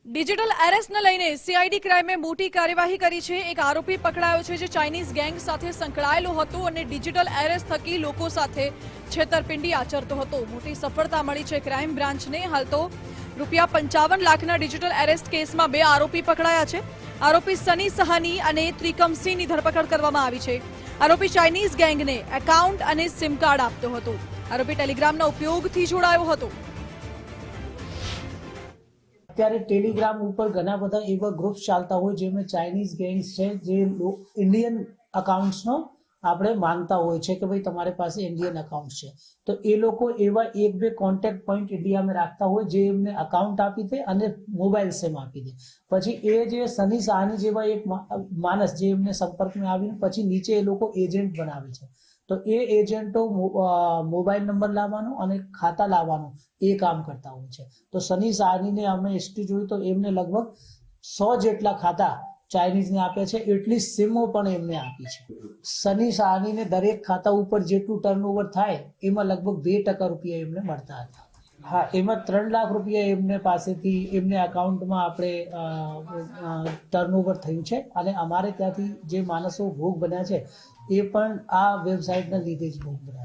Digital એરેસ્ટને લઈને CID ક્રાઇમે મોટી કાર્યવાહી કરી છે। એક આરોપી પકડાયો છે જે ચાઇનીઝ ગેંગ સાથે સંકળાયેલો હતો અને ડિજિટલ એરેસ્ટ થકી લોકો સાથે છેતરપિંડી આચરતો હતો। મોટી સફળતા મળી છે ક્રાઇમ બ્રાન્ચને। હાલ તો ₹55 લાખના ડિજિટલ એરેસ્ટ કેસમાં 2 આરોપી પકડાયા છે। આરોપી સની સહાની અને ત્રિકમસિંહની ધરપકડ કરવામાં આવી છે। આરોપી ચાઇનીઝ ગેંગને એકાઉન્ટ અને સિમ કાર્ડ આપતો હતો। આરોપી ટેલિગ્રામના ઉપયોગથી જોડાયો હતો। અત્યારે ટેલિગ્રામ ઉપર ઘણા બધા એવા ગ્રુપ્સ ચાલતા હોય જેમાં ચાઇનીઝ ગેંગ્સ છે જે ઇન્ડિયન અકાઉન્ટ્સનો આપણે માનતા હોય છે કે ભાઈ તમારી પાસે ઇન્ડિયન અકાઉન્ટ છે, તો એ લોકો એવા 1-2 કોન્ટેક્ટ પોઈન્ટ ઇન્ડિયામાં રાખતા હોય જે એમને અકાઉન્ટ આપી દે અને મોબાઈલ સિમ આપી દે। પછી એ જે સની સહાની જેવા એક માણસ જે એમને સંપર્કમાં આવીને પછી નીચે એ લોકો એજન્ટ બનાવે છે, તો એ એજન્ટો મોબાઈલ નંબર લાવવાનો અને ખાતા લાવવાનું એ કામ કરતા હોય છે। તો સની સહાનીને અમે હિસ્ટ્રી જોઈ તો એમને લગભગ 100 જેટલા ખાતા ચાઇનીઝને આપ્યા છે, એટલી સિમો પણ એમને આપી છે। સની સહાનીને દરેક ખાતા ઉપર જેટલું ટર્નઓવર થાય એમાં લગભગ 2% રૂપિયા એમને મળતા હતા। હા, એમાં 3 લાખ રૂપિયા એમને પાસેથી એમને એકાઉન્ટમાં આપણે ટર્નઓવર થયું છે અને અમારે ત્યાંથી જે માણસો ભોગ બન્યા છે એ પણ આ વેબસાઇટના લીધે જ ભોગ બન્યા છે।